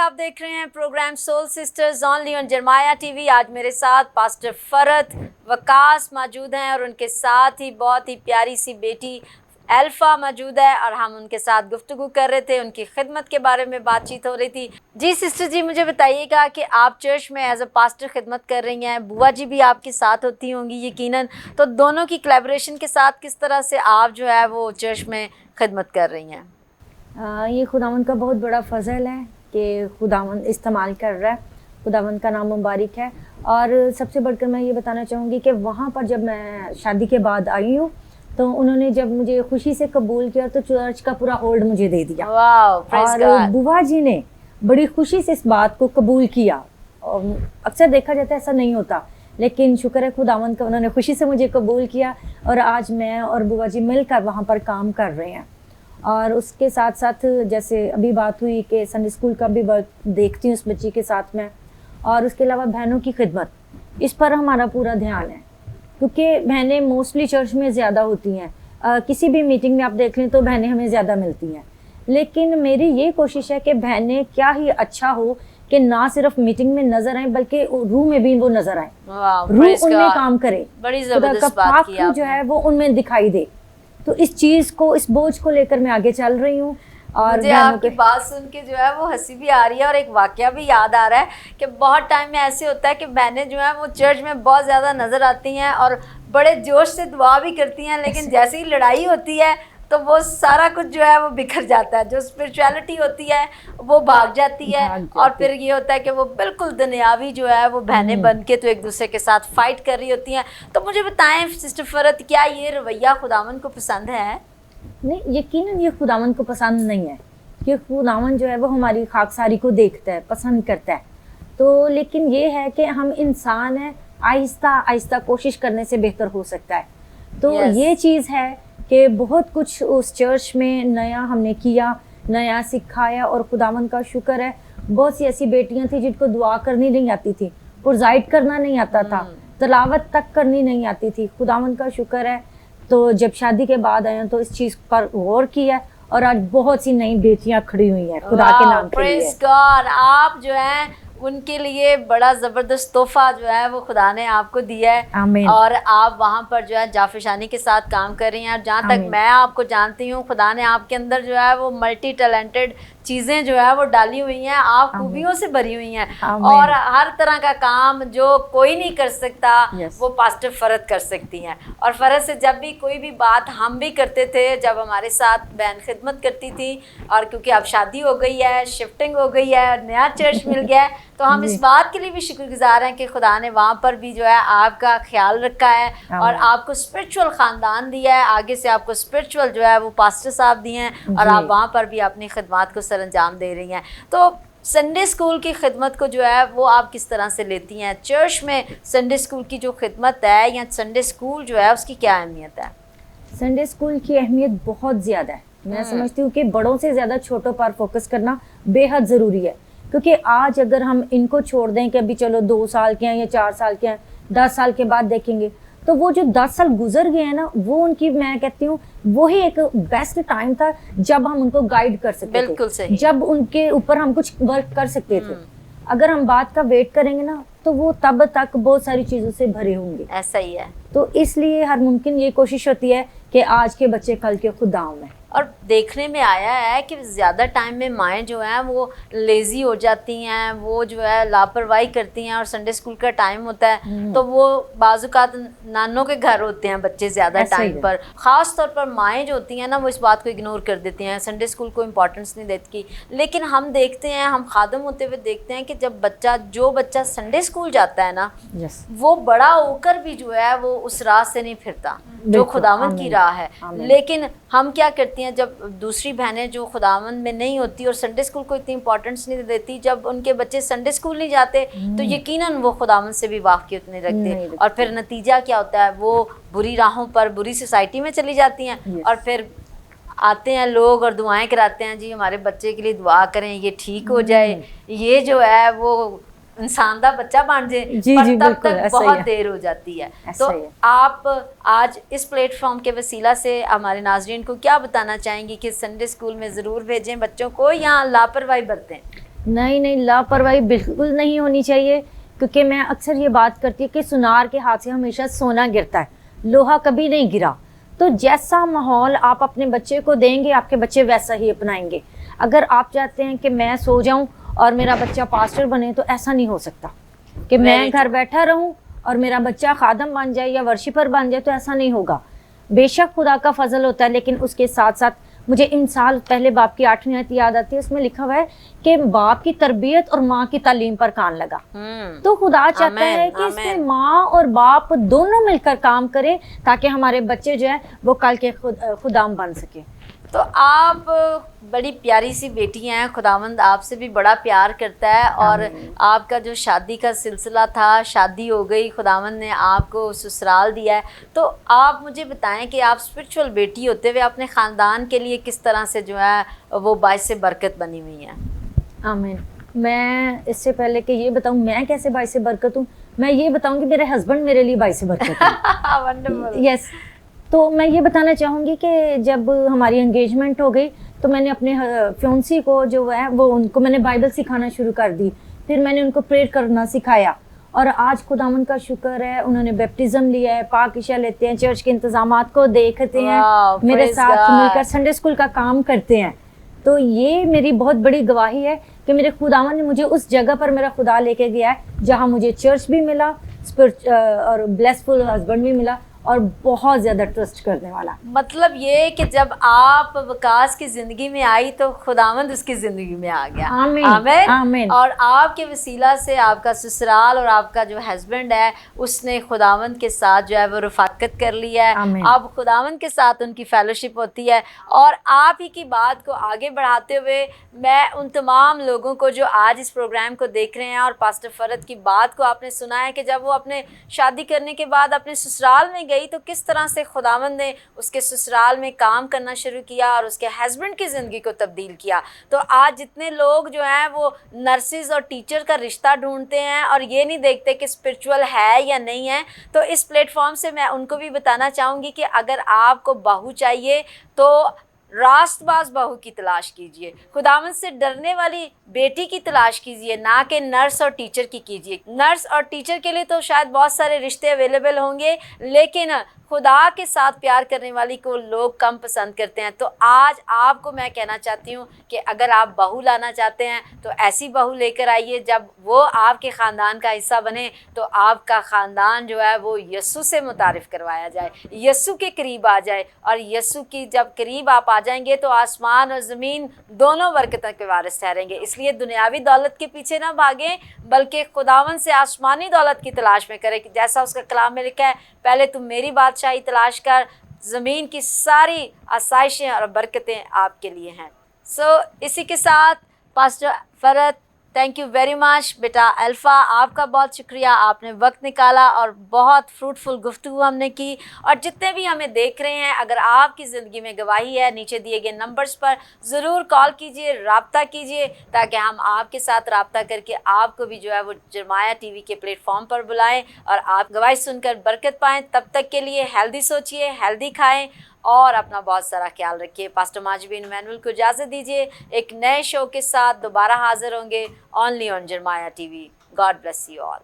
आप देख रहे हैं programme soul sisters only on Zarmaya TV. आज मेरे साथ पास्टर फरत वकास मौजूद हैं और उनके साथ ही बहुत ही प्यारी सी बेटी अल्फा मौजूद है और हम उनके साथ गुफ्तगू कर रहे थे, उनकी खिदमत के बारे में बातचीत हो रही थी। जी सिस्टर जी, मुझे बताइएगा कि आप चर्च में एज अ पास्टर खिदमत कर रही हैं, बुआ जी भी आपके साथ होती होंगी यकीनन, तो दोनों की कोलैबोरेशन के साथ किस तरह से आप जो है वो चर्च में खिदमत कर रही हैं? ये खुदावंद का बहुत बड़ा फजल है कि खुदावंद इस्तेमाल कर रहा है। खुदावंद का नाम मुबारक है। और सबसे बढ़कर मैं ये बताना चाहूँगी कि वहाँ पर जब मैं शादी के बाद आई हूँ तो उन्होंने जब मुझे खुशी से कबूल किया तो चर्च का पूरा होल्ड मुझे दे दिया। और बुआ जी ने बड़ी खुशी से इस बात को कबूल किया। और अक्सर देखा जाता है ऐसा नहीं होता, लेकिन शुक्र है खुदावंद का, उन्होंने खुशी से मुझे कबूल किया और आज मैं और बुआ जी मिलकर वहाँ पर काम कर रहे हैं। और उसके साथ साथ जैसे अभी बात हुई कि संडे स्कूल का भी वर्क देखती हूँ उस बच्ची के साथ में, और उसके अलावा बहनों की खिदमत, इस पर हमारा पूरा ध्यान है क्योंकि बहनें मोस्टली चर्च में ज़्यादा होती हैं। किसी भी मीटिंग में आप देख लें तो बहनें हमें ज़्यादा मिलती हैं, लेकिन मेरी ये कोशिश है कि बहनें क्या ही अच्छा हो कि ना सिर्फ मीटिंग में नजर आए बल्कि रूह में भी वो नजर आए, रूह उनमें काम करे, बड़ी जबरदस्त बात की जो है वो उनमें दिखाई दे। तो इस चीज को, इस बोझ को लेकर मैं आगे चल रही हूँ। और मुझे आपकी बात सुन के जो है वो हंसी भी आ रही है और एक वाकया भी याद आ रहा है कि बहुत टाइम में ऐसे होता है कि बहनें जो है वो चर्च में बहुत ज़्यादा नज़र आती हैं और बड़े जोश से दुआ भी करती हैं, लेकिन जैसे ही लड़ाई होती है तो वो सारा कुछ जो है वो बिखर जाता है। जो स्पिरिचुअलिटी होती है वो भाग जाती है और फिर ये होता है कि वो बिल्कुल दुनियावी जो है वो बहनें बन के तो एक दूसरे के साथ फाइट कर रही होती हैं। तो मुझे बताएं सिस्टर फरत, क्या ये रवैया खुदावंद को पसंद है? नहीं, यकीनन ये खुदावंद को पसंद नहीं है कि खुदावंद जो है वो हमारी खाकसारी को देखता है, पसंद करता है। तो लेकिन ये है कि हम इंसान हैं, आहिस्ता आहिस्ता कोशिश करने से बेहतर हो सकता है। तो ये चीज़ है कि बहुत कुछ उस चर्च में नया हमने किया, नया सिखाया, और खुदावंद का शुक्र है बहुत सी ऐसी बेटियां थी जिनको दुआ करनी नहीं आती थी, प्रोजाइड करना नहीं आता था, तलावत तक करनी नहीं आती थी। खुदावंद का शुक्र है। तो जब शादी के बाद आए तो इस चीज़ पर गौर किया और आज बहुत सी नई बेटियां खड़ी हुई हैं खुदा के नाम के लिए। Praise God. आप जो है उनके लिए बड़ा ज़बरदस्त तोहफा जो है वो खुदा ने आपको दिया है और आप वहाँ पर जो है जाफिशानी के साथ काम कर रही हैं। और जहाँ तक मैं आपको जानती हूँ, खुदा ने आपके अंदर जो है वो मल्टी टैलेंटेड चीज़ें जो है वो डाली हुई हैं, आप खूबियों से भरी हुई हैं और हर तरह का काम जो कोई नहीं कर सकता वो पास्टर फरत कर सकती हैं। और फरत से जब भी कोई भी बात हम भी करते थे, जब हमारे साथ बहन खिदमत करती थी, और क्योंकि अब शादी हो गई है, शिफ्टिंग हो गई है, नया चर्च मिल गया है, तो हम इस बात के लिए भी शुक्रगुजार हैं कि खुदा ने वहाँ पर भी जो है आपका ख्याल रखा है और आपको स्पिरिचुअल ख़ानदान दिया है, आगे से आपको स्पिरिचुअल जो है वो पास्टर साहब दिए हैं और आप वहाँ पर भी अपनी खिदमत को सरअंजाम दे रही हैं। तो संडे स्कूल की खिदमत को जो है वो आप किस तरह से लेती हैं? चर्च में संडे स्कूल की जो खिदमत है या संडे स्कूल जो है उसकी क्या अहमियत है? संडे स्कूल की अहमियत बहुत ज़्यादा है। मैं समझती हूँ कि बड़ों से ज़्यादा छोटों पर फोकस करना बेहद ज़रूरी है, क्योंकि आज अगर हम इनको छोड़ दें कि अभी चलो 2 साल के हैं या 4 साल के हैं, 10 साल के बाद देखेंगे, तो वो जो 10 साल गुजर गए हैं ना, वो उनकी, मैं कहती हूँ वही एक बेस्ट टाइम था जब हम उनको गाइड कर सकते थे, जब उनके ऊपर हम कुछ वर्क कर सकते थे। अगर हम बात का वेट करेंगे ना तो वो तब तक बहुत सारी चीज़ों से भरे होंगे। ऐसा ही है। तो इसलिए हर मुमकिन ये कोशिश होती है कि आज के बच्चे कल के खुदाओं में। और देखने में आया है कि ज़्यादा टाइम में माएँ जो हैं वो लेज़ी हो जाती हैं, वो जो है लापरवाही करती हैं, और संडे स्कूल का टाइम होता है तो वो बाज़ुकात नानों के घर होते हैं बच्चे ज़्यादा टाइम पर। ख़ास तौर पर माएँ जो होती हैं ना वो इस बात को इग्नोर कर देती हैं, संडे स्कूल को इम्पोर्टेंस नहीं देती। लेकिन हम देखते हैं, हम खादम होते हुए देखते हैं कि जब जो बच्चा संडे स्कूल जाता है ना, वो बड़ा होकर भी जो है वो उस राह से नहीं फिरता जो खुदावंद की राह है। लेकिन हम क्या करती हैं, जब दूसरी बहनें जो खुदावंद में नहीं होती और संडे स्कूल को इतनी इंपॉर्टेंस नहीं देती, जब उनके बच्चे संडे स्कूल नहीं जाते तो यकीनन वो खुदावंद से भी वाकिफ नहीं रखते और फिर नतीजा क्या होता है, वो बुरी राहों पर, बुरी सोसाइटी में चली जाती हैं। और फिर आते हैं लोग और दुआएं कराते हैं, जी हमारे बच्चे के लिए दुआ करें, ये ठीक हो जाए, ये जो है वो इंसान का बच्चा बन जाए, पर तब तक बहुत देर हो जाती है। तो आप आज इस प्लेटफॉर्म के वसीला से हमारे नाजरीन को क्या बताना चाहेंगी कि संडे स्कूल में ज़रूर भेजें बच्चों को या लापरवाही बरतें? नहीं नहीं, लापरवाही बिल्कुल नहीं होनी चाहिए, क्योंकि मैं अक्सर ये बात करती हूँ कि सुनार के हाथ से हमेशा सोना गिरता है, लोहा कभी नहीं गिरा। तो जैसा माहौल आप अपने बच्चे को देंगे, आपके बच्चे वैसा ही अपनाएंगे। अगर आप चाहते हैं कि मैं सो जाऊं और मेरा बच्चा पास्टर बने, तो ऐसा नहीं हो सकता कि मैं घर बैठा रहूं और मेरा बच्चा खादम बन जाए या वर्शिपर बन जाए, तो ऐसा नहीं होगा। बेशक खुदा का फजल होता है, लेकिन उसके साथ साथ मुझे इन साल पहले बाप की 8वीं आयत याद आती है, उसमें लिखा हुआ है कि बाप की तरबियत और माँ की तालीम पर कान लगा। तो खुदा चाहता है कि इसमें माँ और बाप दोनों मिलकर काम करें, ताकि हमारे बच्चे जो है वो कल के खुदाम बन सके। तो आप बड़ी प्यारी सी बेटी हैं, खुदावंद आपसे भी बड़ा प्यार करता है, और आपका जो शादी का सिलसिला था, शादी हो गई, खुदावंद ने आपको ससुराल दिया है। तो आप मुझे बताएं कि आप स्पिरिचुअल बेटी होते हुए अपने ख़ानदान के लिए किस तरह से जो है वो बाइस बरकत बनी हुई हैं। आमीन। मैं इससे पहले कि ये बताऊं मैं कैसे बाइस बरकत हूँ, मैं ये बताऊंगी मेरे हस्बैंड मेरे लिए बाइस बरकत है। वंडरफुल। यस। तो मैं ये बताना चाहूँगी कि जब हमारी एंगेजमेंट हो गई, तो मैंने अपने फ्योंसी को जो है वो उनको मैंने बाइबल सिखाना शुरू कर दी, फिर मैंने उनको प्रेयर करना सिखाया, और आज खुदावंद का शुक्र है उन्होंने बैप्टिज्म लिया है, पाक इशा लेते हैं, चर्च के इंतजामात को देखते हैं, मेरे साथ मिलकर संडे स्कूल का काम करते हैं। तो ये मेरी बहुत बड़ी गवाही है कि मेरे खुदावंद ने मुझे उस जगह पर मेरा खुदा लेके गया है जहाँ मुझे चर्च भी मिला, और ब्लेसफुल हस्बैंड भी मिला, और बहुत ज़्यादा ट्रस्ट करने वाला। मतलब ये कि जब आप वकास की ज़िंदगी में आई तो खुदावंद उसकी ज़िंदगी में आ गया। आमीन आमीन। आमीन। और आपके वसीला से आपका ससुराल और आपका जो हस्बैंड है उसने खुदावंद के साथ जो है वो रफ़ाकत कर लिया है। अब खुदावंद के साथ उनकी फेलोशिप होती है। और आप ही की बात को आगे बढ़ाते हुए मैं उन तमाम लोगों को जो आज इस प्रोग्राम को देख रहे हैं, और पास्टर फ़रद की बात को आपने सुना है कि जब वो अपने शादी करने के बाद अपने ससुराल में गई तो किस तरह से खुदावंद ने उसके ससुराल में काम करना शुरू किया और उसके हस्बैंड की ज़िंदगी को तब्दील किया। तो आज जितने लोग जो हैं वो नर्सिस और टीचर का रिश्ता ढूंढते हैं और ये नहीं देखते कि स्पिरिचुअल है या नहीं है, तो इस प्लेटफॉर्म से मैं उनको भी बताना चाहूँगी कि अगर आपको बहू चाहिए तो रास्तबाज बहू की तलाश कीजिए, खुदावंद से डरने वाली बेटी की तलाश कीजिए, ना कि नर्स और टीचर की कीजिए। नर्स और टीचर के लिए तो शायद बहुत सारे रिश्ते अवेलेबल होंगे, लेकिन खुदा के साथ प्यार करने वाली को लोग कम पसंद करते हैं। तो आज आपको मैं कहना चाहती हूँ कि अगर आप बहू लाना चाहते हैं तो ऐसी बहू लेकर आइए जब वो आपके ख़ानदान का हिस्सा बने, तो आपका ख़ानदान जो है वो यस्सु से मुतारिफ़ करवाया जाए, यस्सु के करीब आ जाए। और यस्सु की जब करीब आप आ जाएंगे तो आसमान और ज़मीन दोनों बरकतों के वारिस ठहरेंगे। इसलिए दुनियावी दौलत के पीछे ना भागें, बल्कि खुदावंद से आसमानी दौलत की तलाश में करें। जैसा उसका कलाम में लिखा है, पहले तुम मेरी बादशाही तलाश कर, ज़मीन की सारी आसाइशें और बरकतें आपके लिए हैं। इसी के साथ pastor Farad, thank you very much. बेटा अल्फ़ा, आपका बहुत शुक्रिया, आपने वक्त निकाला और बहुत फ्रूटफुल गुफ्तगू हमने की। और जितने भी हमें देख रहे हैं, अगर आपकी ज़िंदगी में गवाही है, नीचे दिए गए नंबर्स पर ज़रूर कॉल कीजिए, रब्ता कीजिए, ताकि हम आपके साथ रब्ता करके आपको भी जो है वो जरमाया टीवी के प्लेटफॉर्म पर बुलाएं और आप गवाही सुनकर बरकत पाएँ। तब तक के लिए हेल्दी सोचिए, हेल्दी खाएँ और अपना बहुत सारा ख्याल रखिए। पास्टर माजबीन मैनुअल को इजाज़त दीजिए। एक नए शो के साथ दोबारा हाजिर होंगे only on Zarmaya TV. God bless you all.